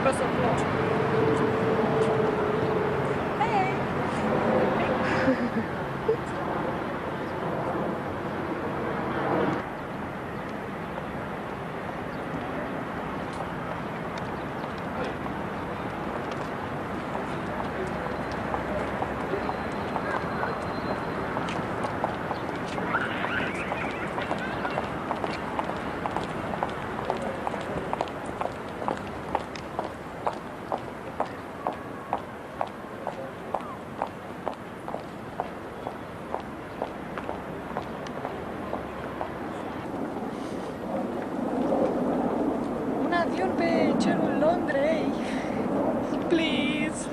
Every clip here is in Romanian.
Trebuie să pleci. Hei! Un avion pe cerul Londrei. Please.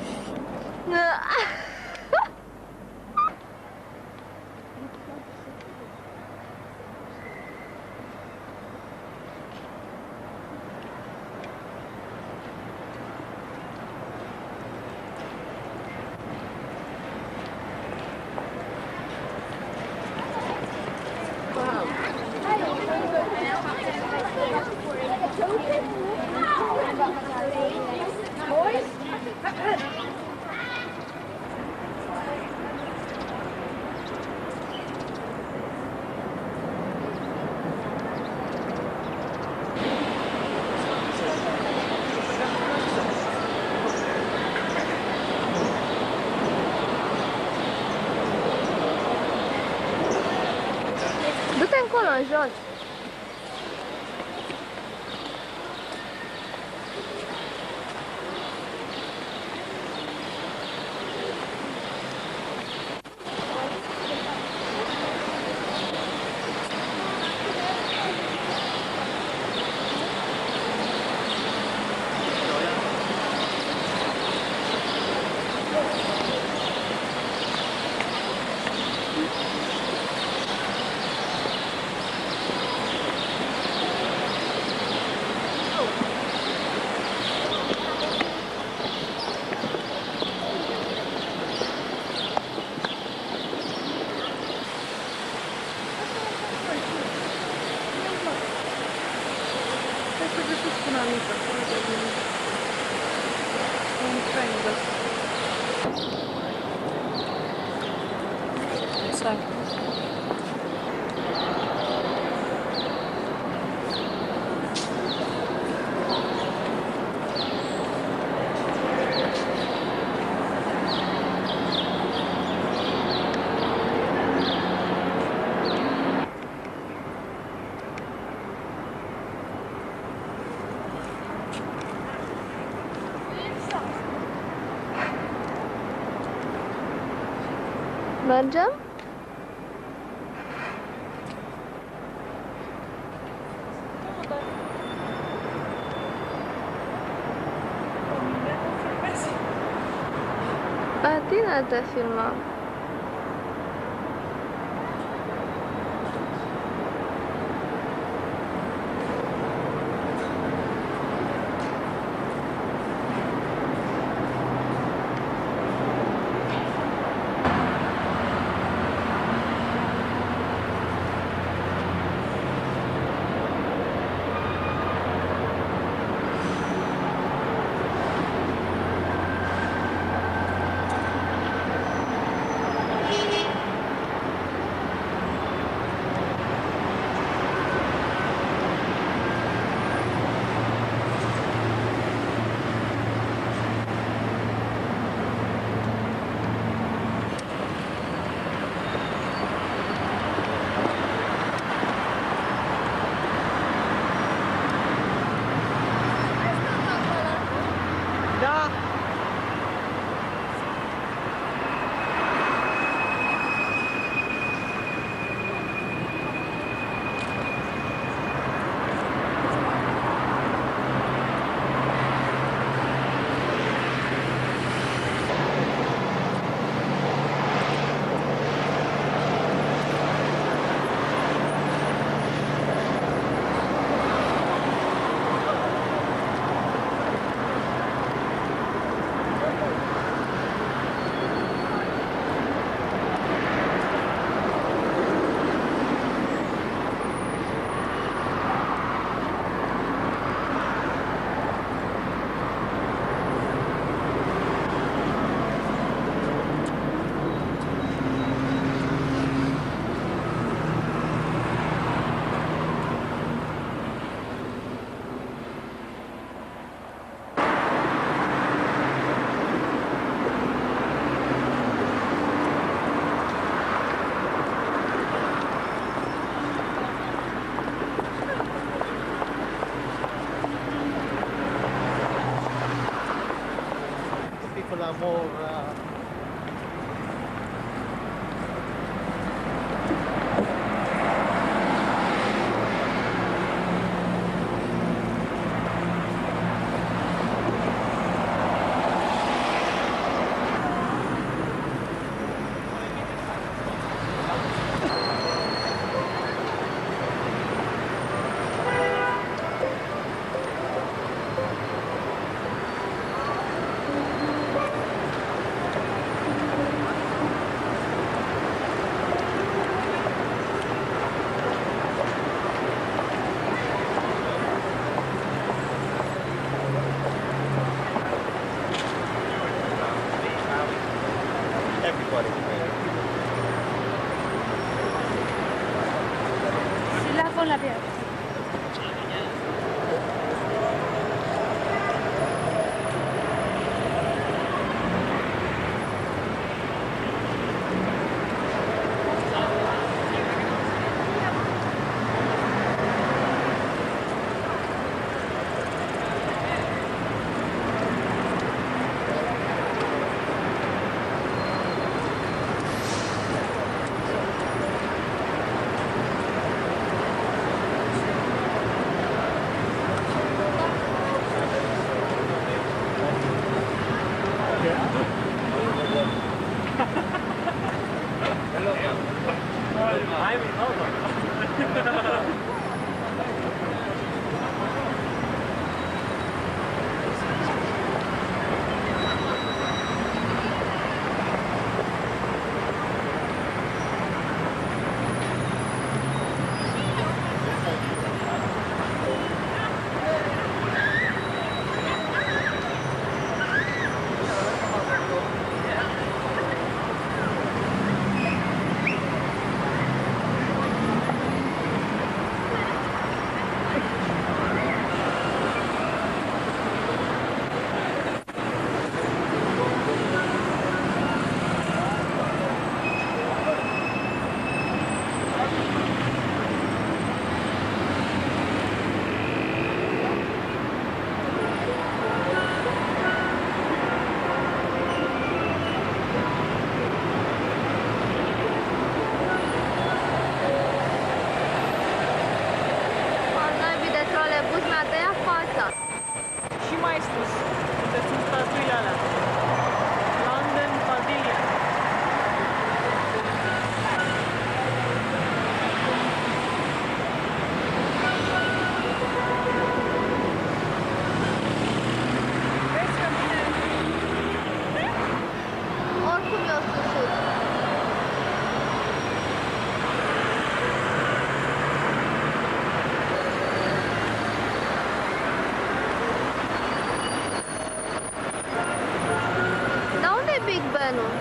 Du-te încolo, în jos. Exact. Mergem? Pe tine te filmam. con l'amor. Everybody. Si là con la piazza. Și mai sus, unde sunt statuile alea. London Pavilion. Vezi că vine? Oricum eu susut. Dar unde e Big Ben-ul?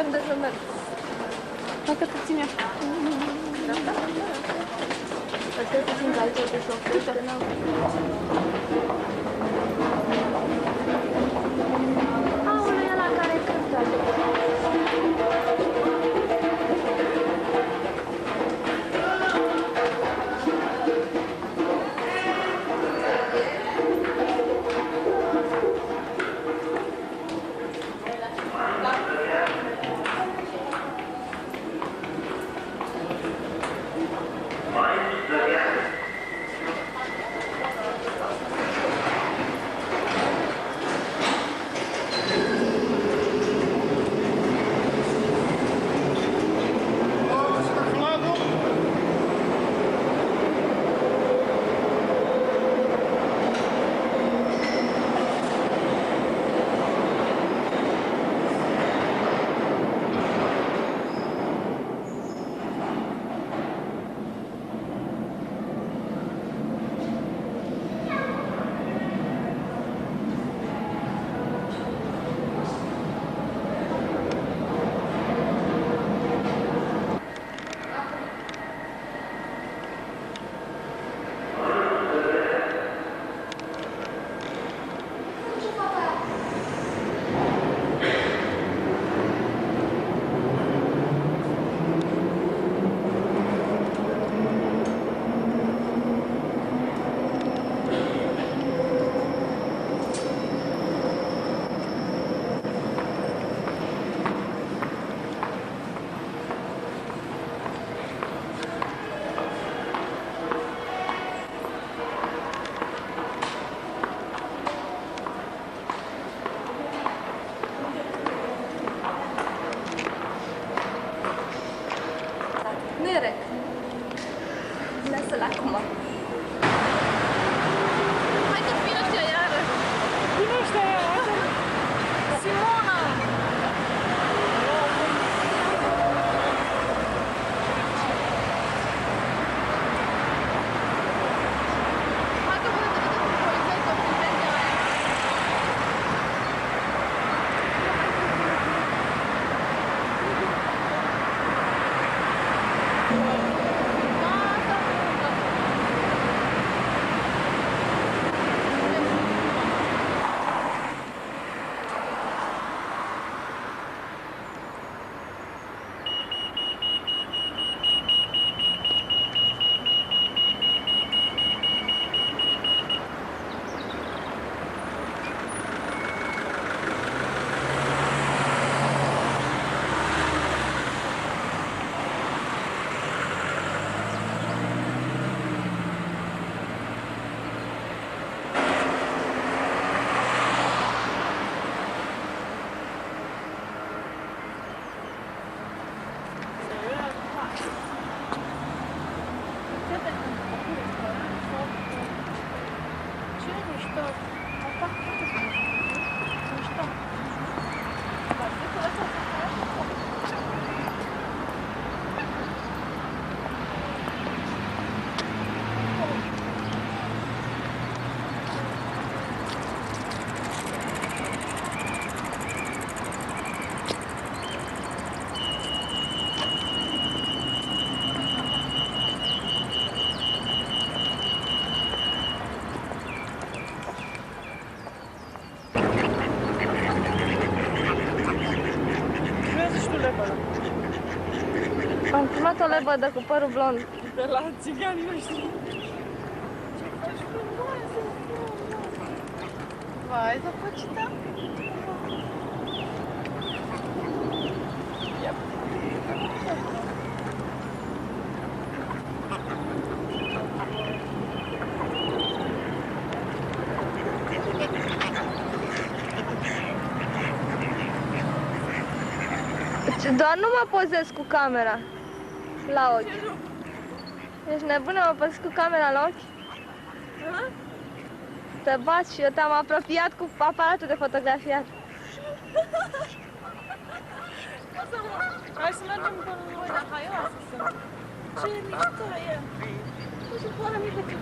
Unde să merg? Dacă te ține așa. Asta te țin calță de șoftă. Aoleu, e ăla care cântă. luat o lebădă cu părul blond. De la țiganii noștri. Ce faci frumoasă! Vai, zapăcită! Doar nu mă pozez cu camera la ochi. Ești nebună, mă pozez cu camera la ochi? Te bați și eu te-am apropiat cu aparatul de fotografiat. Hai să mergem pe Londra, haioasă sunt. Ce mișto e! Nu știu, poară mică ce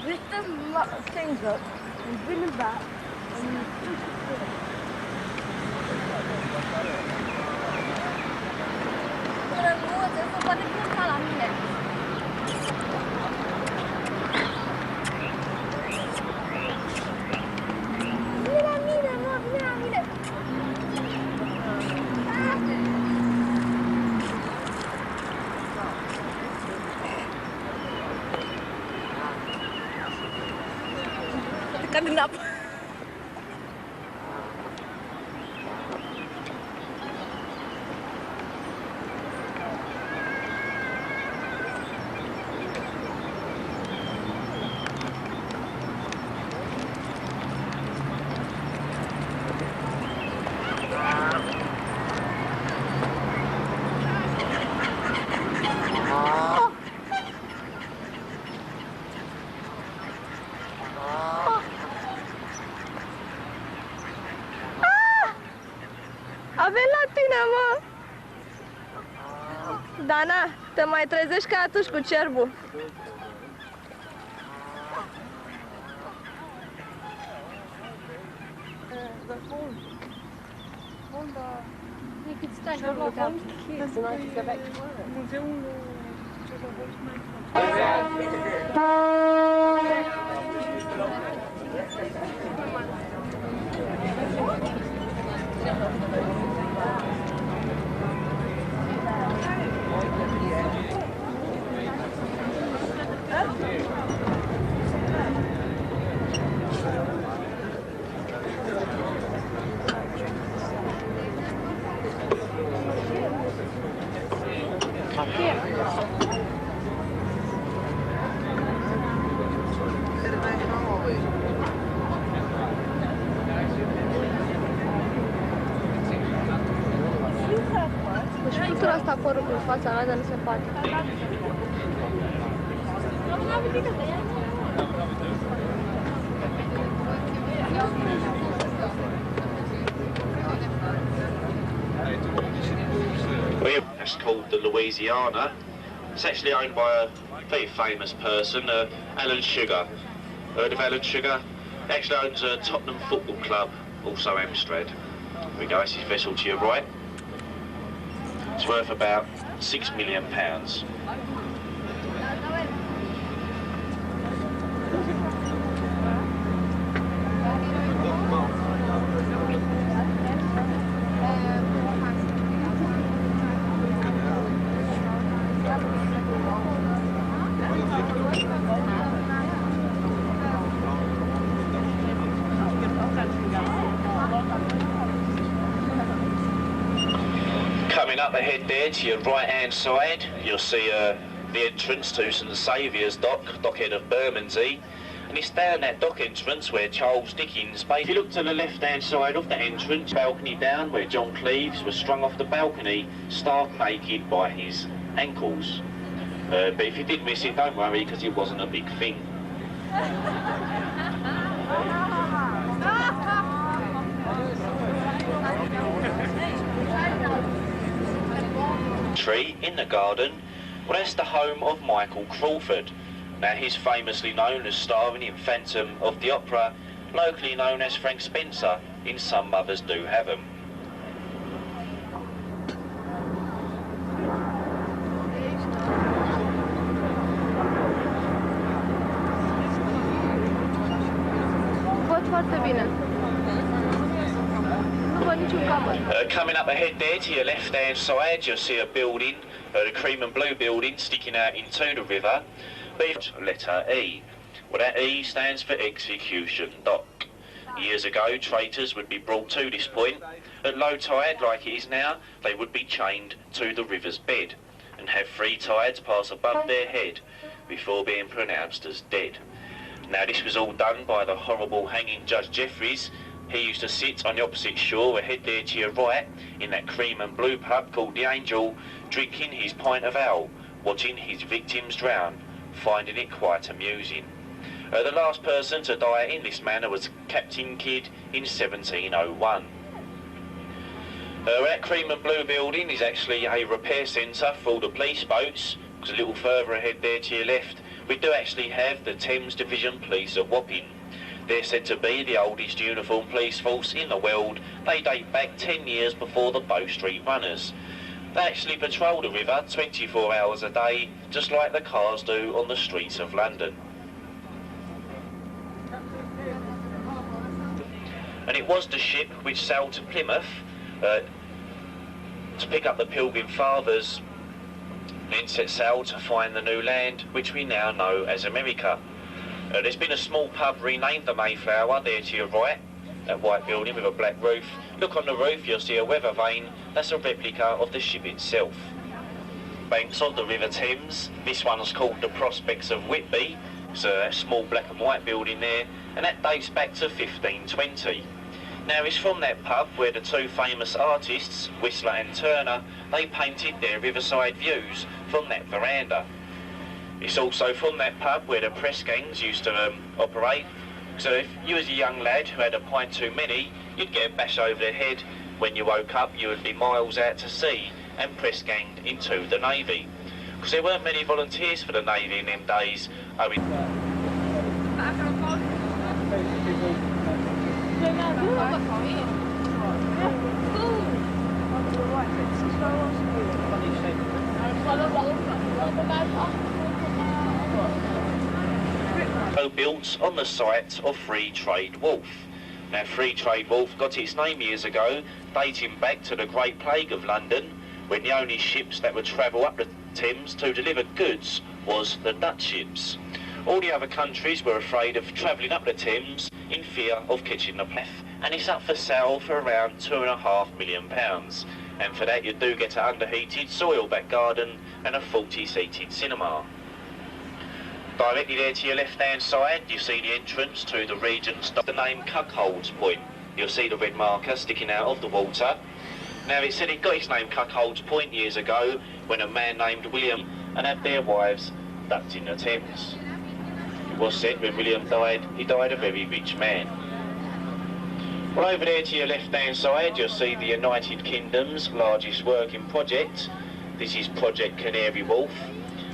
Lift the things up and bring them back. Cad în apă. Avem la tine, mă! Dana, te mai trezești ca atunci cu cerbul. You could stay here without kids and I could go back to work. Muzeul Deci putura asta părul în fața mea, dar nu se poate. It's called the Louisiana. It's actually owned by a very famous person, Alan Sugar. Heard of Alan Sugar? He actually owns a Tottenham Football Club, also Amstrad. Here we go, that's his vessel to your right. It's worth about £6 million. up ahead there to your right-hand side, you'll see the entrance to St Saviour's dockhead of Bermondsey. And it's down that dock entrance where Charles Dickens. If you look to the left-hand side of the entrance, balcony down where John Cleves was strung off the balcony, stark naked by his ankles. But if you did miss it, don't worry, because it wasn't a big thing. Tree in the garden, well, that's the home of Michael Crawford. Now, he's famously known as starring in Phantom of the Opera, locally known as Frank Spencer in Some Mothers Do Have 'Em. Coming up ahead there to your left-hand side, you'll see a building, the cream and blue building, sticking out into the river. Letter E. Well, that E stands for execution dock. Years ago, traitors would be brought to this point. At low tide, like it is now, they would be chained to the river's bed and have 3 tides pass above their head before being pronounced as dead. Now, this was all done by the horrible hanging Judge Jeffreys. He used to sit on the opposite shore, ahead there to your right, in that cream and blue pub called the Angel, drinking his pint of ale, watching his victims drown, finding it quite amusing. The last person to die in this manner was Captain Kidd in 1701. That cream and blue building is actually a repair centre for all the police boats, because a little further ahead there to your left, we do actually have the Thames Division Police of Wapping. They're said to be the oldest uniformed police force in the world. They date back 10 years before the Bow Street Runners. They actually patrol the river 24 hours a day, just like the cars do on the streets of London. And it was the ship which sailed to Plymouth to pick up the Pilgrim Fathers, then set sail to find the new land, which we now know as America. There's been a small pub renamed the Mayflower there to your right, that white building with a black roof. Look on the roof, you'll see a weather vane. That's a replica of the ship itself. Banks of the River Thames. This one's called the Prospects of Whitby. It's a small black and white building there, and that dates back to 1520. Now, it's from that pub where the 2 famous artists, Whistler and Turner, they painted their riverside views from that veranda. It's also from that pub where the press gangs used to operate. So if you was a young lad who had a pint too many, you'd get a bash over the head. When you woke up, you would be miles out to sea and press ganged into the Navy. Because there weren't many volunteers for the Navy in them days. Built on the site of Free Trade Wharf. Now, Free Trade Wharf got its name years ago, dating back to the Great Plague of London, when the only ships that would travel up the Thames to deliver goods was the Dutch ships. All the other countries were afraid of travelling up the Thames in fear of catching the plague, and it's up for sale for around £2.5 million. And for that you do get an underheated soil-back garden and a 40-seated cinema. Directly there to your left-hand side, you see the entrance to the Regent's Dock, the name Cuckold's Point. You'll see the red marker sticking out of the water. Now, it said it got its name Cuckold's Point years ago when a man named William and had their wives ducked in the Thames. It was said when William died, he died a very rich man. Well, over there to your left-hand side, you'll see the United Kingdom's largest working project. This is Project Canary Wharf.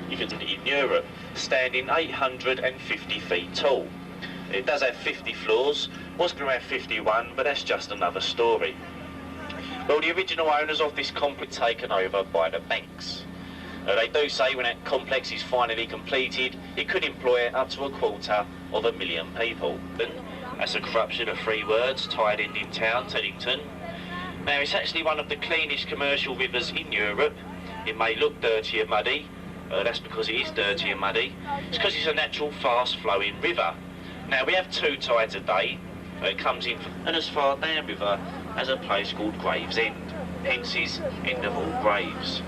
You can see it in Europe, standing 850 feet tall. It does have 50 floors, was going to have 51, but that's just another story. Well, the original owners of this complex taken over by the banks. They do say when that complex is finally completed, it could employ up to 250,000 people. That's a corruption of 3 words tied in town, Teddington. Now, it's actually one of the cleanest commercial rivers in Europe. It may look dirty and muddy. That's because it is dirty and muddy. It's because it's a natural fast-flowing river. Now, we have 2 tides a day. It comes in and as far downriver as a place called Gravesend. hence his end of all graves.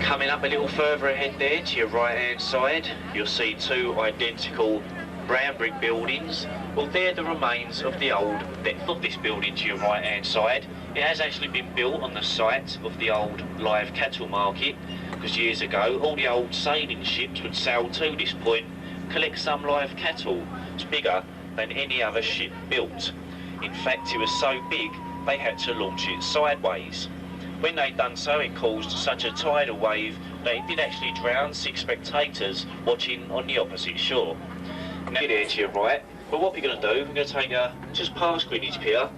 Coming up a little further ahead there to your right hand side, you'll see two identical brown brick buildings. Well, they're the remains of the old depth of this building to your right hand side. It has actually been built on the site of the old live cattle market, because years ago all the old sailing ships would sail to this point, collect some live cattle. It's bigger than any other ship built. In fact, it was so big they had to launch it sideways. When they'd done so, it caused such a tidal wave that it did actually drown 6 spectators watching on the opposite shore. Now there to your right, but what we're going to do, we're going to take her just past Greenwich Pier,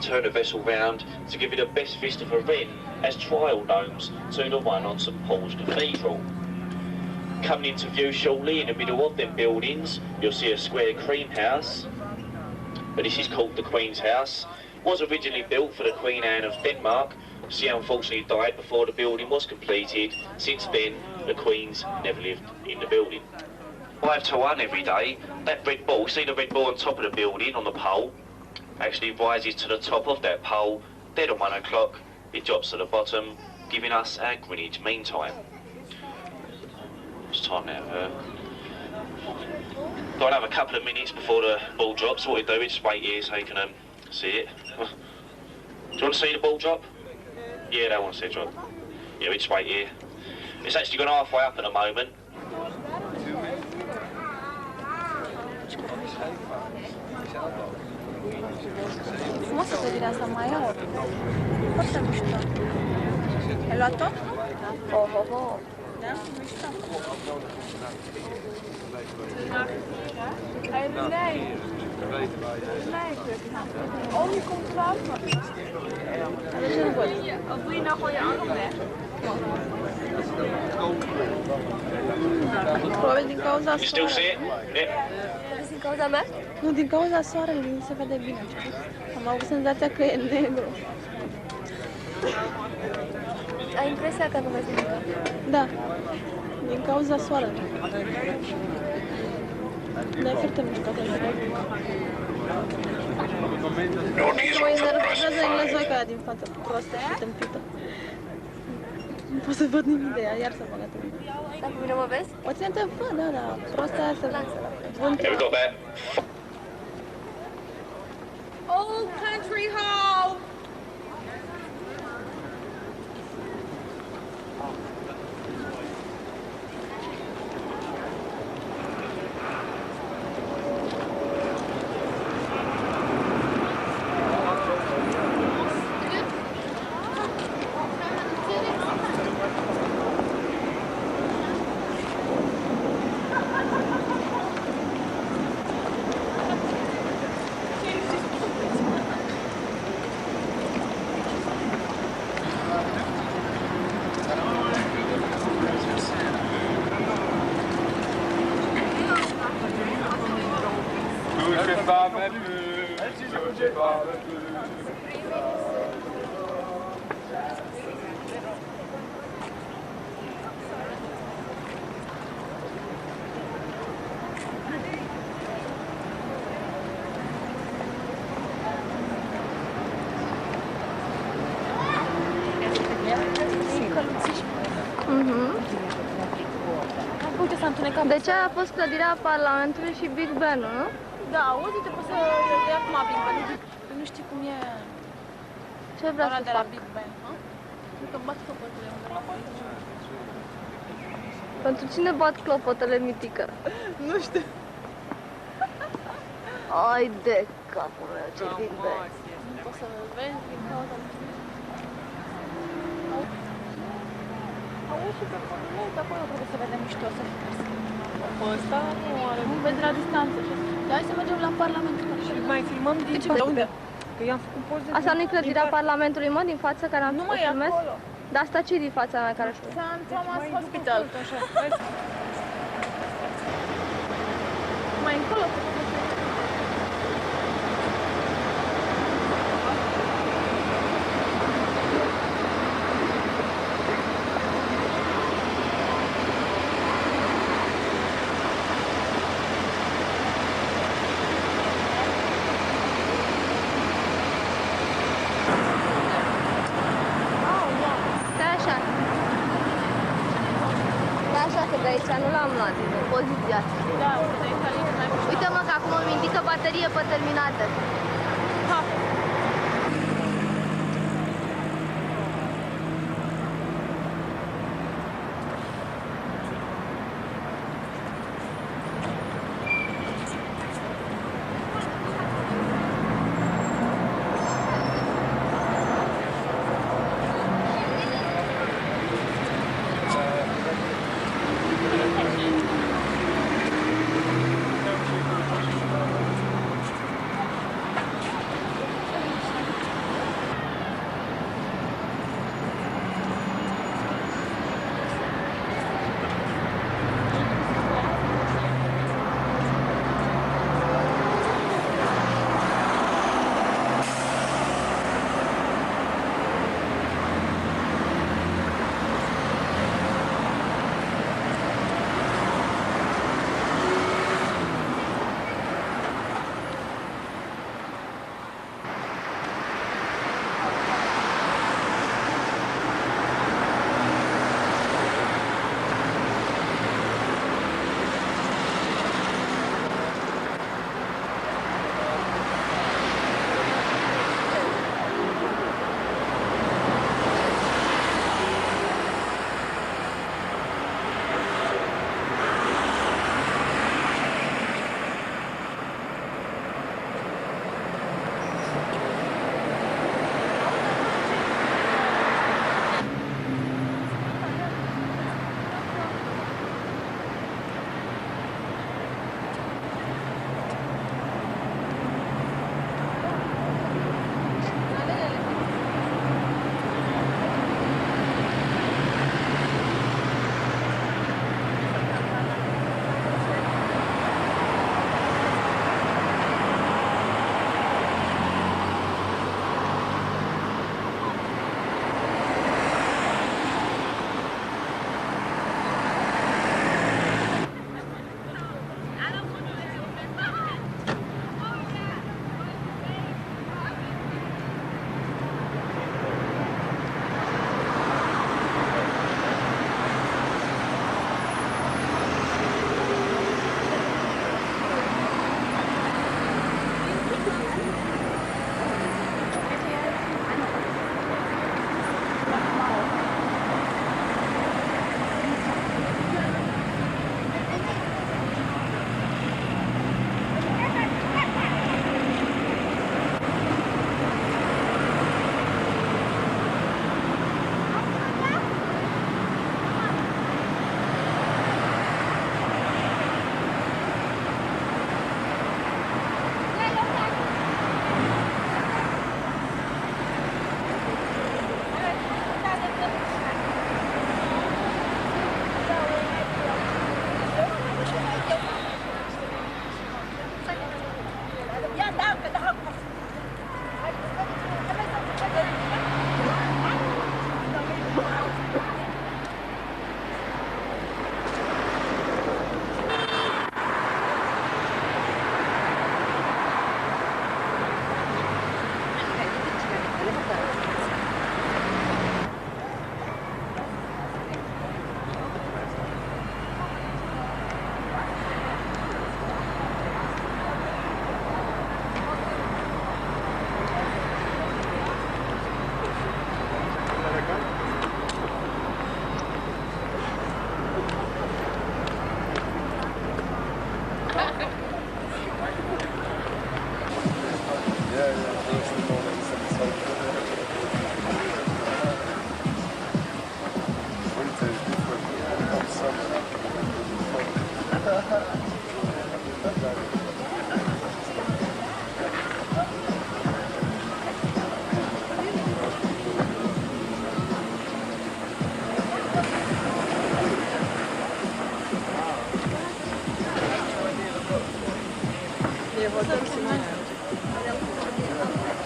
turn the vessel round to give it the best vista for Wren as trial domes to the one on St Paul's Cathedral. Coming into view shortly in the middle of them buildings, you'll see a square cream house, but this is called the Queen's House. It was originally built for the Queen Anne of Denmark. She unfortunately died before the building was completed. Since then, the Queen's never lived in the building. 5 to 1 every day. That red ball, see the red ball on top of the building on the pole, actually rises to the top of that pole. Dead at 1 o'clock, it drops to the bottom, giving us our Greenwich Mean Time. It's time now. Got another couple of minutes before the ball drops. What we do is just wait here so you can see it. Do you want to see the ball drop? Yeah, they want to see it drop. Yeah, we just wait here. It's actually gone halfway up at the moment. Frumoasă clădirea asta, mai e foarte mișto. Ai luat-o? Da? Mișto. Ai râlei. Râlei, cred că. Omul controlează. Are ce nu văd? Voi înapoi anume. Probabil din cauza You still see it? Yeah. Din cauza mea? Nu, din cauza soarelui nu se vede bine. Am avut senzația că e negru. Ai impresia că nu vezi nimic? Da, din cauza soarelui. Dar e foarte mișto că se vede. Mă enervează englezoica aia din față, prostă și tâmpită. Nu pot să văd nimic de ea, iar să mă gătă. Dacă mine mă vezi? O ține te văd, da, prostă aia se vând. Yeah, we got that. Old country home! Uite, s-a întunecat. De ce a fost clădirea Parlamentului și Big Ben-ul, nu? Da, uite, poți să iei acum Big Ben. Nu știu cum e Ce vrea ora să de la fac? Big Ben, nu? Cred că bat clopotele undeva pe aici. Pentru cine bat clopotele, mitică? Nu știu. Ai de capul meu, ce Big Ben. Nu poți să vezi din cauza auzi și pe podul de acolo trebuie să vedem mișto să fie. Pe ăsta nu are, nu vezi la distanță. Hai să mergem la Parlament. Și mai filmăm din ce? Unde? Că i-am făcut poze. Asta nu-i clădirea Parlamentului, mă, din față, care am Nu mai e filmez? acolo. Dar asta ce din fața mea care știu? Thomas Hospital. Mai încolo. luat din poziția asta. Da, uite, aici mai mișto. Uite-mă că acum îmi indică baterie pe terminată. Ha.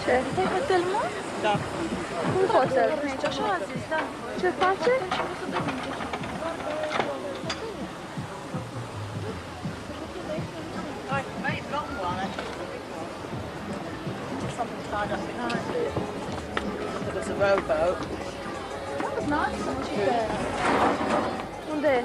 Ce? Stai hotel, mă? Da. Cum hotel? Aici așa a zis, da. Ce face? There's a rowboat. That was nice. Unde e?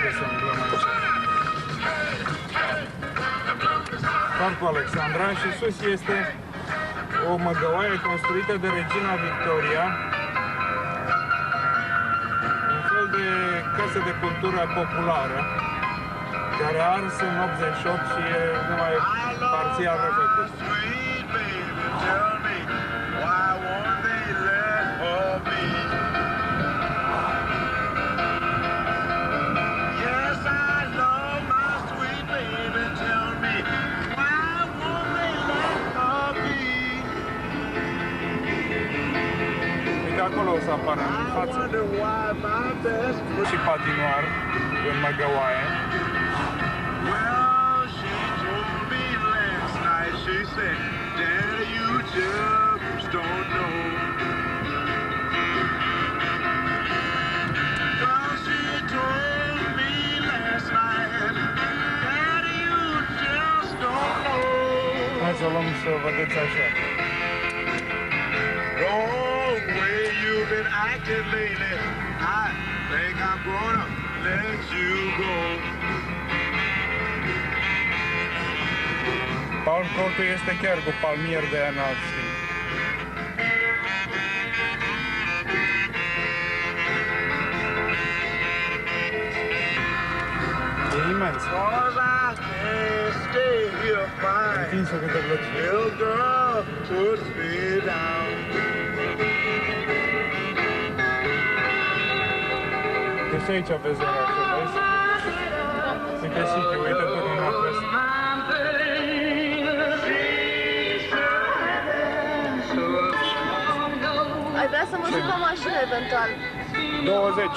Dacă se umblăm aici. Parcul Alexandra și sus este o măgăoaie construită de regina Victoria, un fel de casă de cultură populară, care a ars în 88 și e numai parțial refăcut. Acolo o să apară în față și patinoar în măgăoaie. Hai să o luăm să o vedeți așa. Been acting lately, I think I'm gonna let you go. Palm Court este chiar cu palmier de înalt, știi? E imens. Întinsă câte plăcere. Deci aici aveți orașul, vezi? Uite City, uite până în nord-est. Ai vrea să mă duc la mașină, eventual? 20.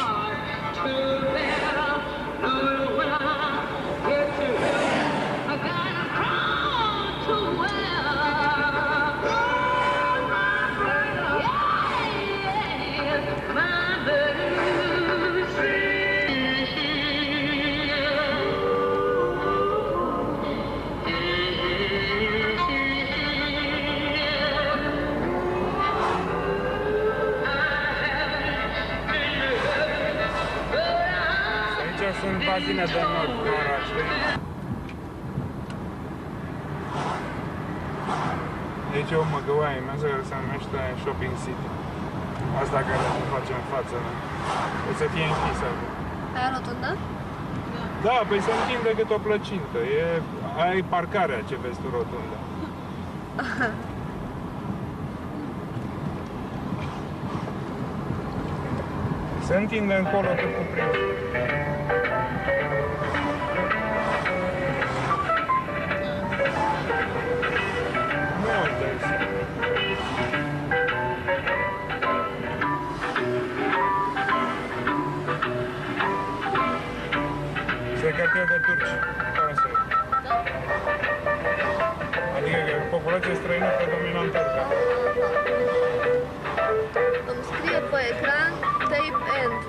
Sunt bazine de nord în oraș, Deci e o măgăoaie imensă care se numește Shopping City. Asta care se face în față, da? O să fie închisă. Aia rotundă? Da, păi se întinde cât o plăcintă. Aia e parcarea ce vezi tu, rotundă. Se întinde încolo cât cuprinde. Este cartier de turci. Asta e. Adică populația străină predominant turcă. Îmi scrie pe ecran tape end.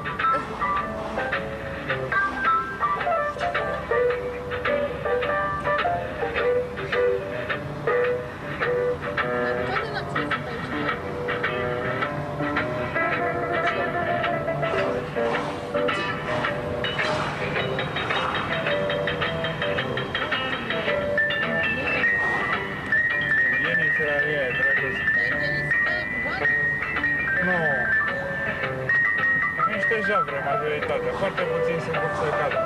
Javre, majoritatea. Foarte puțini sunt obsecați.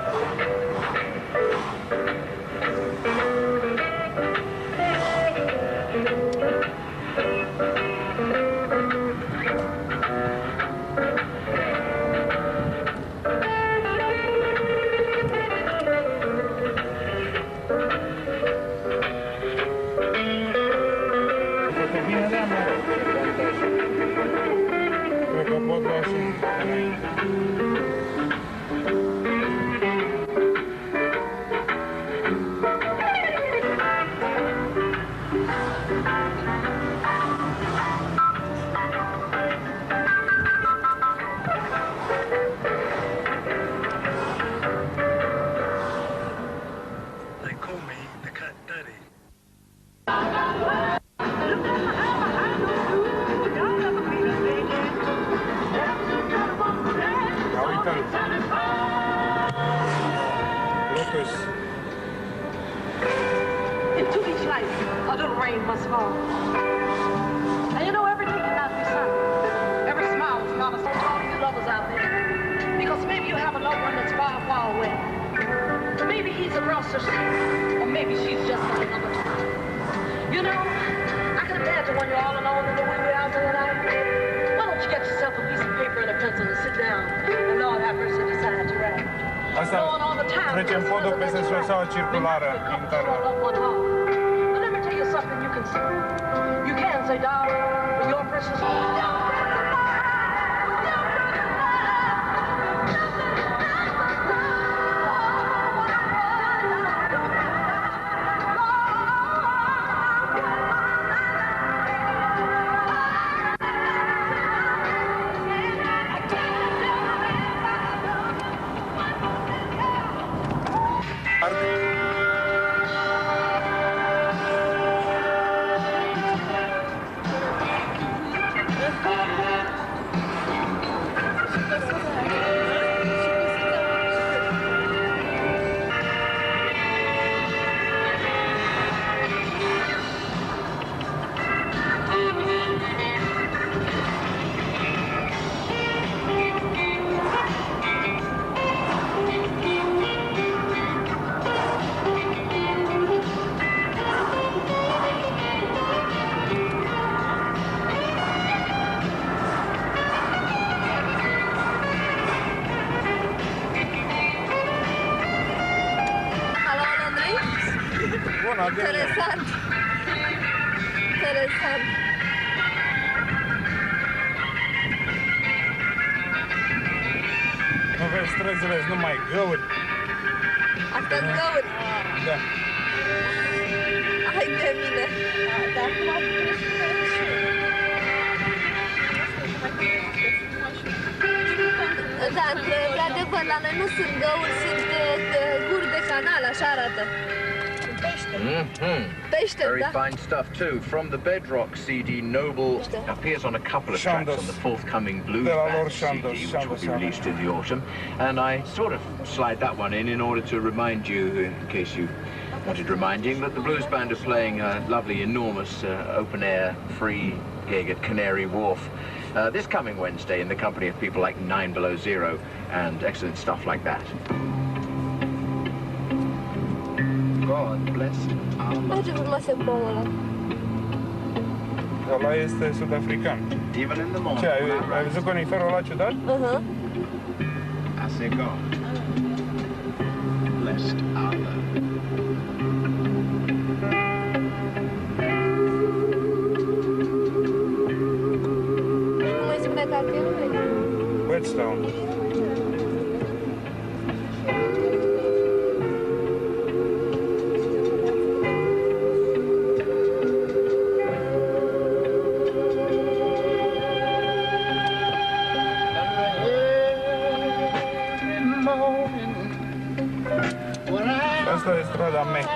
Poate bine de amă. Cred că pot lua și înainte. sus. Into each life, a little rain must fall. And you know, every day cannot be sunny. Every smile is not a song to all you lovers out there. Because maybe you have a loved one that's far, far away. Maybe he's across the street, or maybe she's just in another town. You know, I can imagine when you're all alone in the way we're out there tonight. Why don't you get yourself a piece of paper and a pencil and sit down and Lord have mercy decide to write. Asta trecem podul peste șoseaua circulară internă. But let me tell you something you can say. You can say, darling, your precious Interesant. Interesant. Nu vezi străzile, sunt numai găuri. Asta-s găuri. Da. Hai de mine. Dar acum trebuie să merg și Da, într-adevăr, la noi nu sunt găuri, sunt guri de canal, așa arată. Pește, Very da. fine stuff too. From the Bedrock CD, Noble appears on a couple of tracks on the forthcoming Blues Band CD, which will be released in the autumn. And I sort of slide that one in order to remind you, in case you wanted reminding, that the Blues Band are playing a lovely, enormous, open-air, free gig at Canary Wharf this coming Wednesday in the company of people like 9 Below Zero and excellent stuff like that. God bless Uite ce frumos e pomul ăla. Ăla este sud-african. Even in the morning. Ce, ai văzut coniferul ăla ciudat? I say God. Blessed Allah. Cum îi spune cartierul? Whetstone. Asta e strada mea.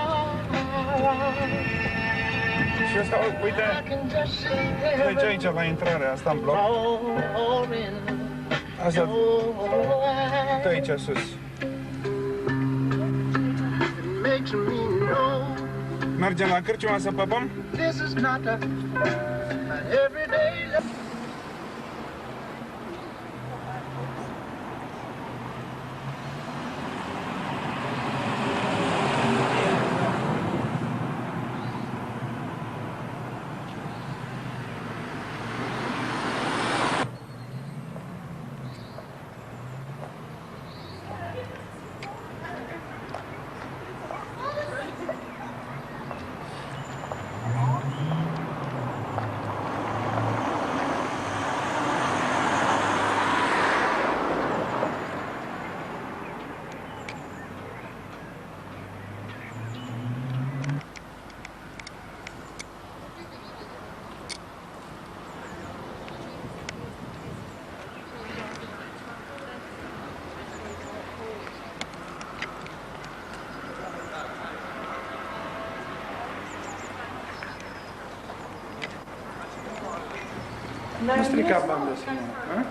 Și asta, uite, deci aici la intrare, asta în bloc. Asta, uite aici sus. Mergem la cârciumă să păpăm? Nu strica banda, Simona,